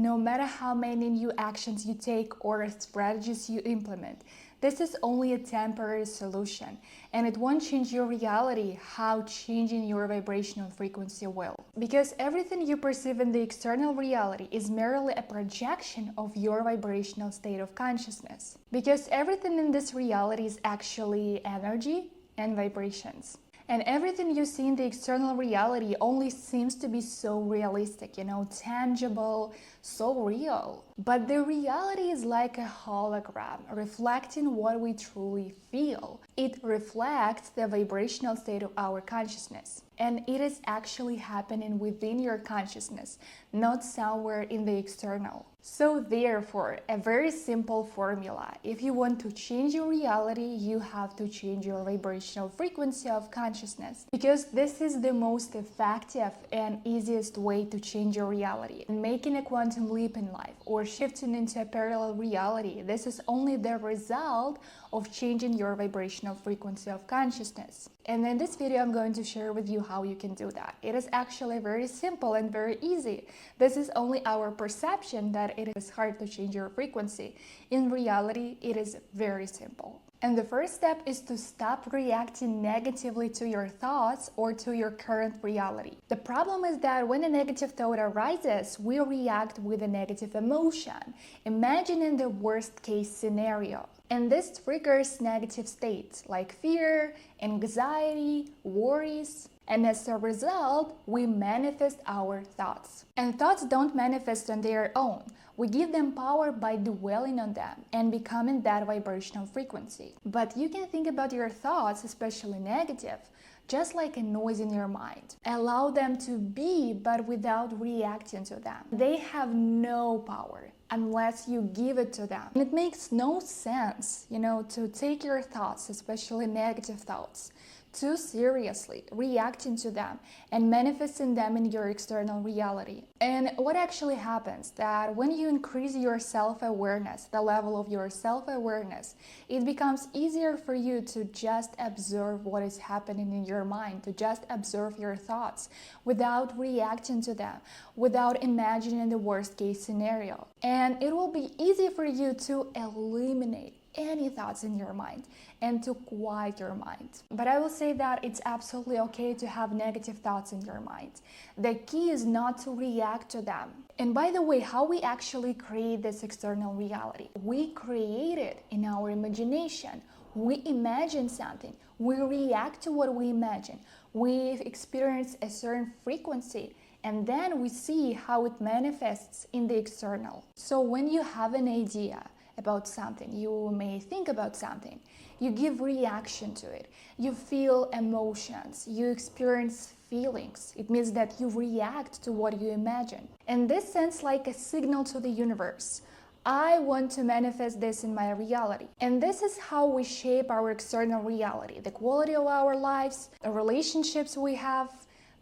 no matter how many new actions you take or strategies you implement. This is only a temporary solution, and it won't change your reality how changing your vibrational frequency will. Because everything you perceive in the external reality is merely a projection of your vibrational state of consciousness. Because everything in this reality is actually energy and vibrations. And everything you see in the external reality only seems to be so realistic, tangible, so real. But the reality is like a hologram, reflecting what we truly feel. It reflects the vibrational state of our consciousness. And it is actually happening within your consciousness, not somewhere in the external. So therefore, a very simple formula. If you want to change your reality, you have to change your vibrational frequency of consciousness. Because this is the most effective and easiest way to change your reality. And making a quantum leap in life or shifting into a parallel reality, this is only the result of changing your vibrational frequency of consciousness. And in this video, I'm going to share with you how you can do that. It is actually very simple and very easy. This is only our perception that it is hard to change your frequency. In reality, it is very simple. And the first step is to stop reacting negatively to your thoughts or to your current reality. The problem is that when a negative thought arises, we react with a negative emotion, imagining the worst case scenario. And this triggers negative states like fear, anxiety, worries. And as a result, we manifest our thoughts. And thoughts don't manifest on their own. We give them power by dwelling on them and becoming that vibrational frequency. But you can think about your thoughts, especially negative, just like a noise in your mind. Allow them to be, but without reacting to them. They have no power unless you give it to them. And it makes no sense, to take your thoughts, especially negative thoughts, too seriously, reacting to them and manifesting them in your external reality. And what actually happens that when you increase your self-awareness, the level of your self-awareness, it becomes easier for you to just observe what is happening in your mind, to just observe your thoughts without reacting to them, without imagining the worst case scenario. And it will be easy for you to eliminate any thoughts in your mind and to quiet your mind. But I will say that it's absolutely okay to have negative thoughts in your mind. The key is not to react to them. And by the way, how we actually create this external reality? We create it in our imagination. We imagine something. We react to what we imagine. We experience a certain frequency, and then we see how it manifests in the external. So when you have an idea about something, you may think about something, you give reaction to it, you feel emotions, you experience feelings. It means that you react to what you imagine. And this sends like a signal to the universe. I want to manifest this in my reality. And this is how we shape our external reality, the quality of our lives, the relationships we have,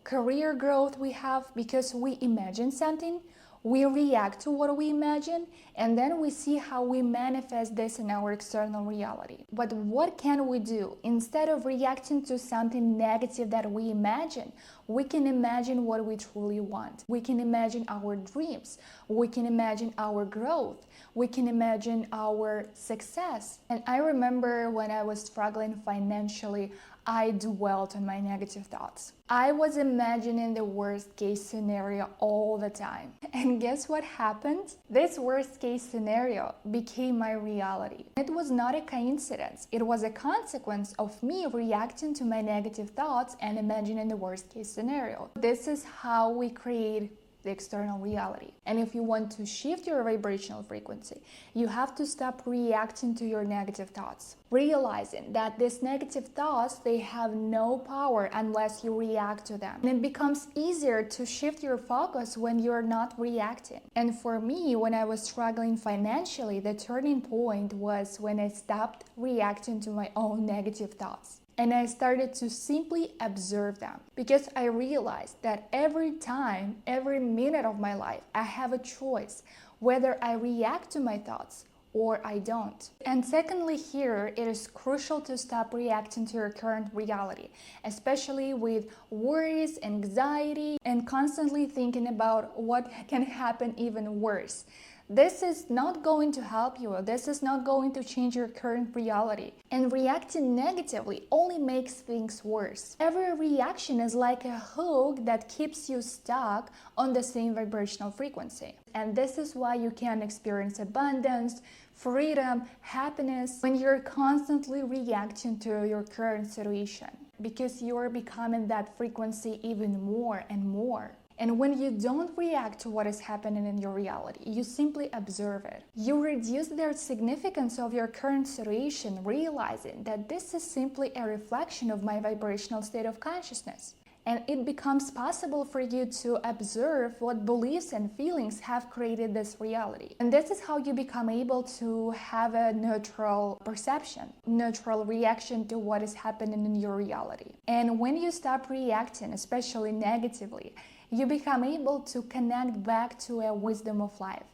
career growth we have, because we imagine something, we react to what we imagine, and then we see how we manifest this in our external reality. But what can we do? Instead of reacting to something negative that we imagine, we can imagine what we truly want. We can imagine our dreams. We can imagine our growth. We can imagine our success. And I remember when I was struggling financially, I dwelt on my negative thoughts. I was imagining the worst case scenario all the time. And guess what happened? This worst case scenario became my reality. It was not a coincidence. It was a consequence of me reacting to my negative thoughts and imagining the worst case scenario. This is how we create the external reality. And if you want to shift your vibrational frequency, you have to stop reacting to your negative thoughts, realizing that these negative thoughts, they have no power unless you react to them. And it becomes easier to shift your focus when you're not reacting. And for me, when I was struggling financially, the turning point was when I stopped reacting to my own negative thoughts. And I started to simply observe them, because I realized that every time, every minute of my life, I have a choice whether I react to my thoughts or I don't. And secondly, here it is crucial to stop reacting to your current reality, especially with worries, anxiety, and constantly thinking about what can happen even worse. This is not going to help you. This is not going to change your current reality. And reacting negatively only makes things worse. Every reaction is like a hook that keeps you stuck on the same vibrational frequency. And this is why you can't experience abundance, freedom, happiness when you're constantly reacting to your current situation, because you're becoming that frequency even more and more. And when you don't react to what is happening in your reality, you simply observe it. You reduce the significance of your current situation, realizing that this is simply a reflection of my vibrational state of consciousness. And it becomes possible for you to observe what beliefs and feelings have created this reality. And this is how you become able to have a neutral perception, neutral reaction to what is happening in your reality. And when you stop reacting, especially negatively, you become able to connect back to a wisdom of life.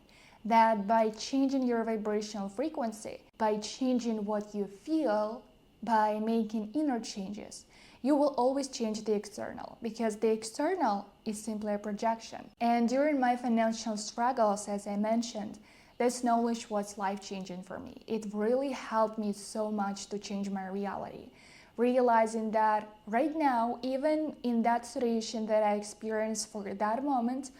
That by changing your vibrational frequency, by changing what you feel, by making inner changes, you will always change the external, because the external is simply a projection. And during my financial struggles, as I mentioned, this knowledge was life-changing for me. It really helped me so much to change my reality. Realizing that right now, even in that situation that I experienced for that moment,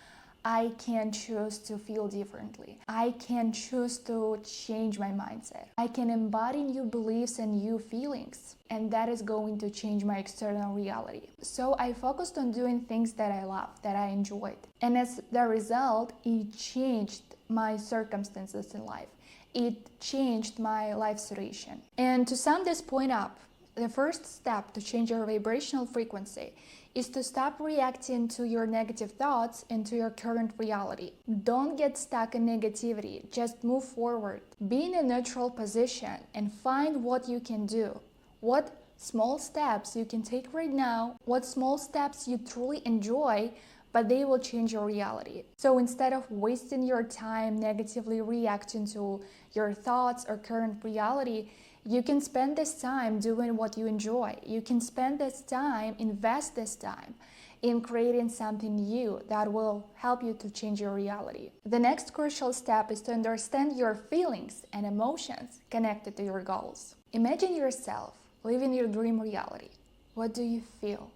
I can choose to feel differently. I can choose to change my mindset. I can embody new beliefs and new feelings, and that is going to change my external reality. So I focused on doing things that I loved, that I enjoyed. And as the result, it changed my circumstances in life. It changed my life situation. And to sum this point up, the first step to change your vibrational frequency is to stop reacting to your negative thoughts and to your current reality. Don't get stuck in negativity, just move forward. Be in a neutral position and find what you can do. What small steps you can take right now, what small steps you truly enjoy, but they will change your reality. So instead of wasting your time negatively reacting to your thoughts or current reality, you can spend this time doing what you enjoy. You can spend this time, invest this time in creating something new that will help you to change your reality. The next crucial step is to understand your feelings and emotions connected to your goals. Imagine yourself living your dream reality. What do you feel?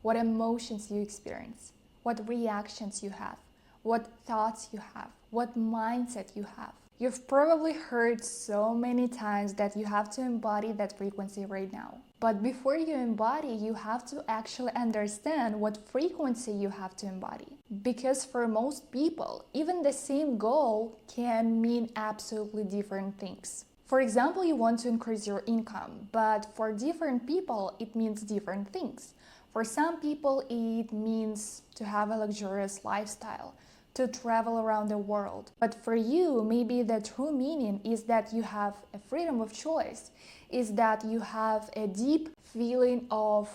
What emotions you experience? What reactions you have? What thoughts you have? What mindset you have? You've probably heard so many times that you have to embody that frequency right now. But before you embody, you have to actually understand what frequency you have to embody. Because for most people, even the same goal can mean absolutely different things. For example, you want to increase your income, but for different people, it means different things. For some people, it means to have a luxurious lifestyle, to travel around the world. But for you, maybe the true meaning is that you have a freedom of choice, is that you have a deep feeling of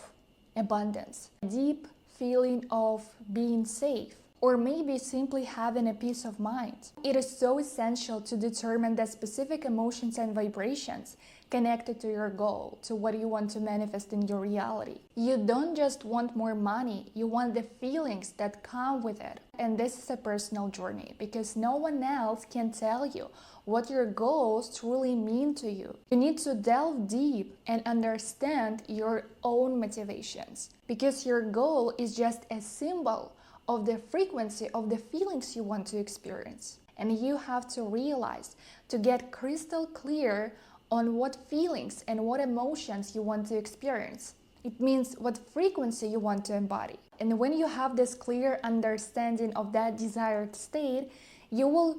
abundance, a deep feeling of being safe, or maybe simply having a peace of mind. It is so essential to determine the specific emotions and vibrations connected to your goal, to what you want to manifest in your reality. You don't just want more money, you want the feelings that come with it. And this is a personal journey, because no one else can tell you what your goals truly mean to you. You need to delve deep and understand your own motivations, because your goal is just a symbol of the frequency of the feelings you want to experience. And you have to realize, to get crystal clear on what feelings and what emotions you want to experience. It means what frequency you want to embody. And when you have this clear understanding of that desired state, you will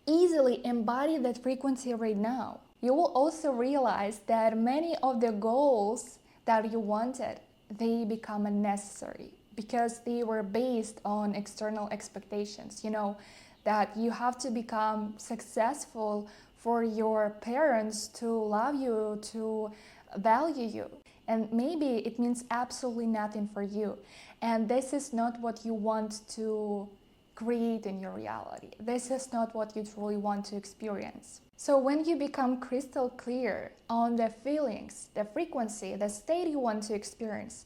easily embody that frequency right now. You will also realize that many of the goals that you wanted, they become unnecessary because they were based on external expectations. You know, that you have to become successful for your parents to love you, to value you. And maybe it means absolutely nothing for you. And this is not what you want to create in your reality. This is not what you truly want to experience. So when you become crystal clear on the feelings, the frequency, the state you want to experience,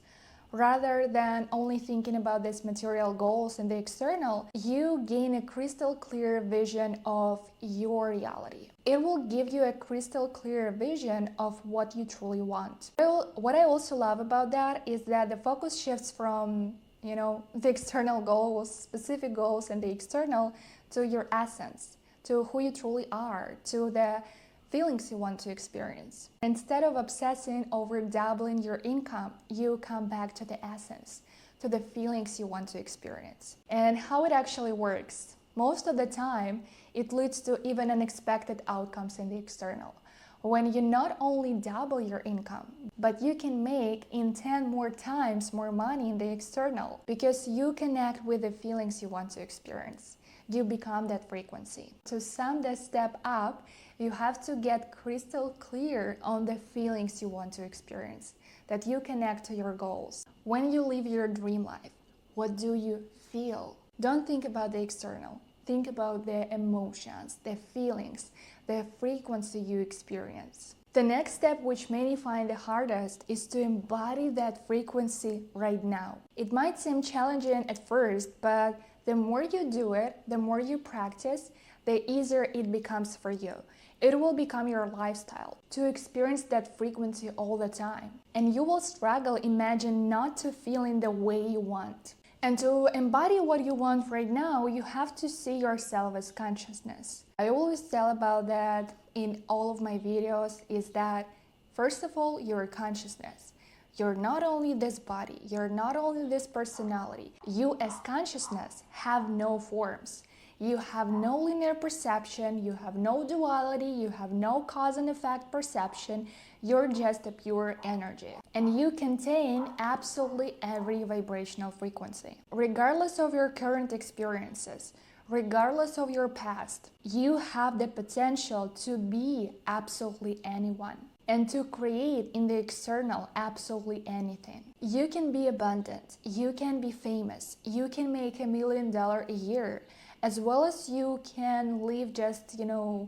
rather than only thinking about these material goals and the external, you gain a crystal clear vision of your reality. It will give you a crystal clear vision of what you truly want. What I also love about that is that the focus shifts from, the external goals, specific goals and the external, to your essence, to who you truly are, to the feelings you want to experience. Instead of obsessing over doubling your income, you come back to the essence, to the feelings you want to experience. And how it actually works. Most of the time, it leads to even unexpected outcomes in the external. When you not only double your income, but you can make in 10 more times more money in the external because you connect with the feelings you want to experience. You become that frequency. To sum this step up, you have to get crystal clear on the feelings you want to experience, that you connect to your goals. When you live your dream life, what do you feel? Don't think about the external. Think about the emotions, the feelings, the frequency you experience. The next step, which many find the hardest, is to embody that frequency right now. It might seem challenging at first, but the more you do it, the more you practice, the easier it becomes for you. It will become your lifestyle to experience that frequency all the time. And you will struggle, imagine not to feel in the way you want. And to embody what you want right now, you have to see yourself as consciousness. I always tell about that in all of my videos, is that first of all, you're consciousness. You're not only this body, you're not only this personality. You as consciousness have no forms. You have no linear perception, you have no duality, you have no cause and effect perception. You're just a pure energy. And you contain absolutely every vibrational frequency. Regardless of your current experiences, regardless of your past, you have the potential to be absolutely anyone and to create in the external absolutely anything. You can be abundant, you can be famous, you can make $1 million a year, as well as you can live just,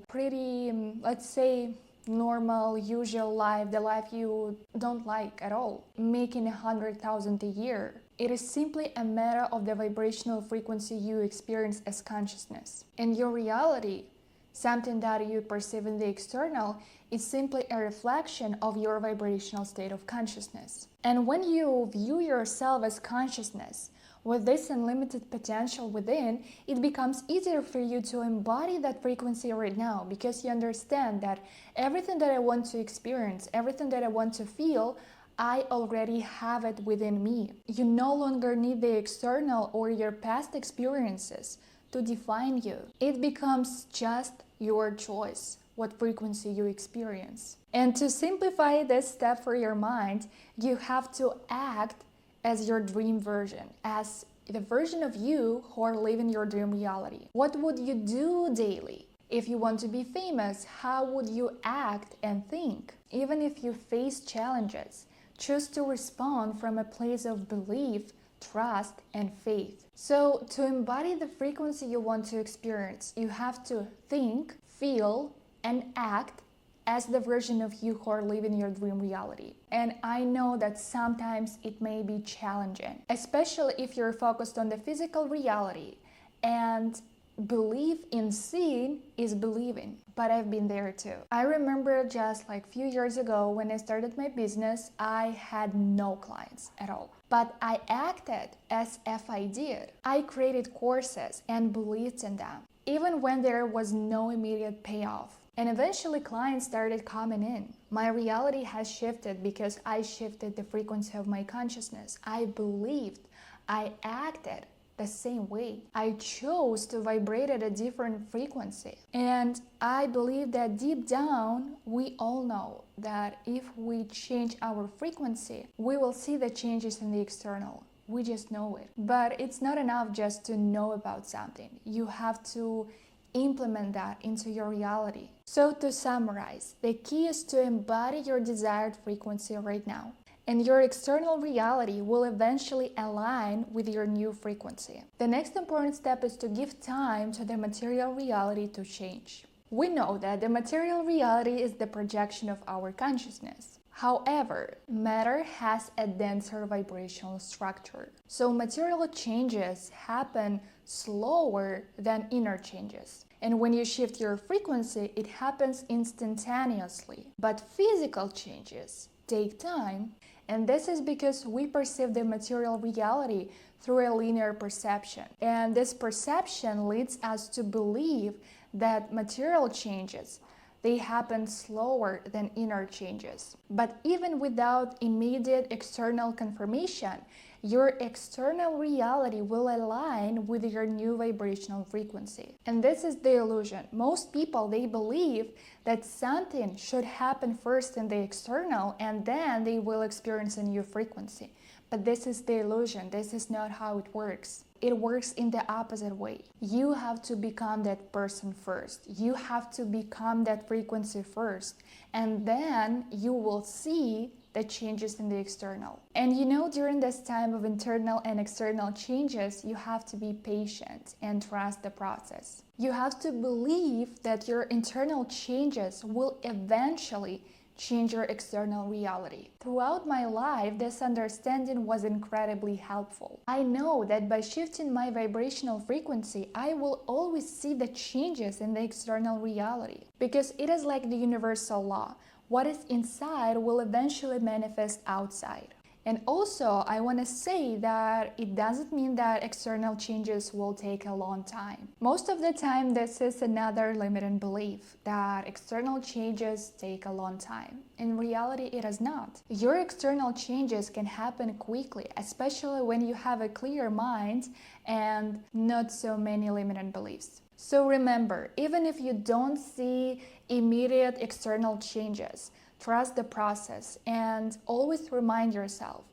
pretty, let's say, normal, usual life, the life you don't like at all, making 100,000 a year. It is simply a matter of the vibrational frequency you experience as consciousness. And your reality, something that you perceive in the external, is simply a reflection of your vibrational state of consciousness. And when you view yourself as consciousness, with this unlimited potential within, it becomes easier for you to embody that frequency right now, because you understand that everything that I want to experience, everything that I want to feel, I already have it within me. You no longer need the external or your past experiences to define you. It becomes just your choice, what frequency you experience. And to simplify this step for your mind, you have to act as your dream version, as the version of you who are living your dream reality. What would you do daily? If you want to be famous, how would you act and think? Even if you face challenges, choose to respond from a place of belief, trust, and faith. So to embody the frequency you want to experience, you have to think, feel, and act as the version of you who are living your dream reality. And I know that sometimes it may be challenging, especially if you're focused on the physical reality, and belief in seeing is believing. But I've been there too. I remember just like a few years ago when I started my business, I had no clients at all. But I acted as if I did. I created courses and believed in them, even when there was no immediate payoff. And eventually clients started coming in. My reality has shifted because I shifted the frequency of my consciousness. I believed, I acted the same way. I chose to vibrate at a different frequency. And I believe that deep down, we all know that if we change our frequency, we will see the changes in the external. We just know it. But it's not enough just to know about something. You have to implement that into your reality. So to summarize, the key is to embody your desired frequency right now and your external reality will eventually align with your new frequency. The next important step is to give time to the material reality to change. We know that the material reality is the projection of our consciousness. However, matter has a denser vibrational structure. So material changes happen slower than inner changes. And when you shift your frequency, it happens instantaneously. But physical changes take time, and this is because we perceive the material reality through a linear perception. And this perception leads us to believe that material changes, they happen slower than inner changes. But even without immediate external confirmation, your external reality will align with your new vibrational frequency. And this is the illusion. Most people, they believe that something should happen first in the external and then they will experience a new frequency. But this is the illusion. This is not how it works. It works in the opposite way. You have to become that person first. You have to become that frequency first. And then you will see the changes in the external. And during this time of internal and external changes, you have to be patient and trust the process. You have to believe that your internal changes will eventually change your external reality. Throughout my life, this understanding was incredibly helpful. I know that by shifting my vibrational frequency, I will always see the changes in the external reality, because it is like the universal law. What is inside will eventually manifest outside. And also, I want to say that it doesn't mean that external changes will take a long time. Most of the time, this is another limiting belief, that external changes take a long time. In reality, it is not. Your external changes can happen quickly, especially when you have a clear mind and not so many limiting beliefs. So remember, even if you don't see immediate external changes, trust the process and always remind yourself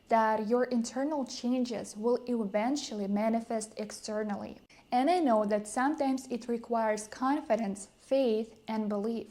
that your internal changes will eventually manifest externally. And I know that sometimes it requires confidence, faith, and belief,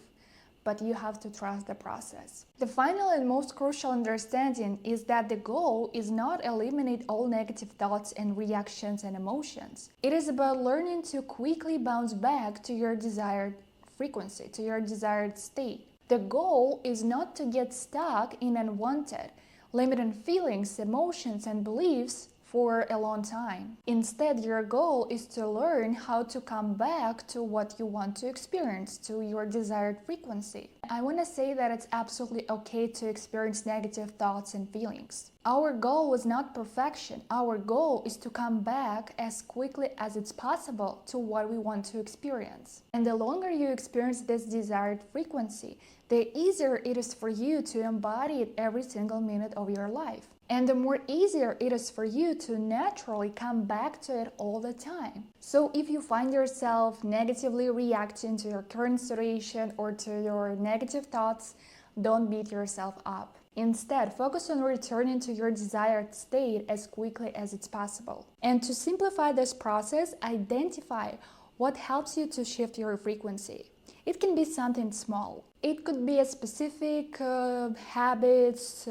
but you have to trust the process. The final and most crucial understanding is that the goal is not eliminate all negative thoughts and reactions and emotions. It is about learning to quickly bounce back to your desired frequency, to your desired state. The goal is not to get stuck in unwanted, limiting feelings, emotions, and beliefs for a long time. Instead, your goal is to learn how to come back to what you want to experience, to your desired frequency. I want to say that it's absolutely okay to experience negative thoughts and feelings. Our goal is not perfection. Our goal is to come back as quickly as it's possible to what we want to experience. And the longer you experience this desired frequency, the easier it is for you to embody it every single minute of your life. And the more easier it is for you to naturally come back to it all the time. So if you find yourself negatively reacting to your current situation or to your negative thoughts, don't beat yourself up. Instead, focus on returning to your desired state as quickly as it's possible. And to simplify this process, identify what helps you to shift your frequency. It can be something small. It could be a specific habits,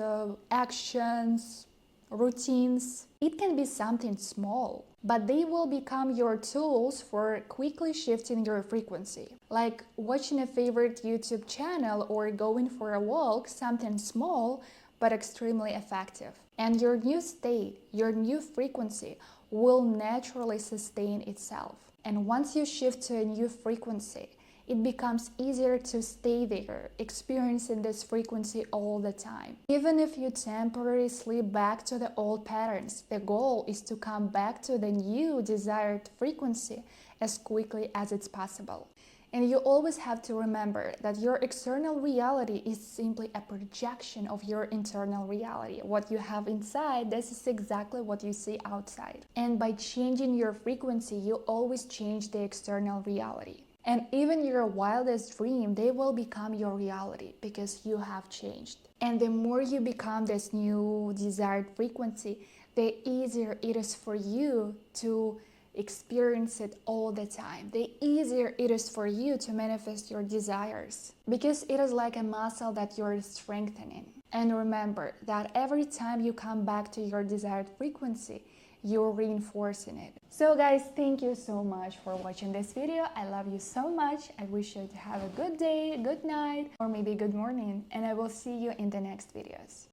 actions, routines. It can be something small, but they will become your tools for quickly shifting your frequency. Like watching a favorite YouTube channel or going for a walk, something small but extremely effective. And your new state, your new frequency will naturally sustain itself. And once you shift to a new frequency, it becomes easier to stay there, experiencing this frequency all the time. Even if you temporarily slip back to the old patterns, the goal is to come back to the new desired frequency as quickly as it's possible. And you always have to remember that your external reality is simply a projection of your internal reality. What you have inside, this is exactly what you see outside. And by changing your frequency, you always change the external reality. And even your wildest dream, they will become your reality because you have changed. And the more you become this new desired frequency, the easier it is for you to experience it all the time. The easier it is for you to manifest your desires, because it is like a muscle that you're strengthening. And remember that every time you come back to your desired frequency, you're reinforcing it. So guys, thank you so much for watching this video. I love you so much. I wish you to have a good day, good night, or maybe good morning, and I will see you in the next videos.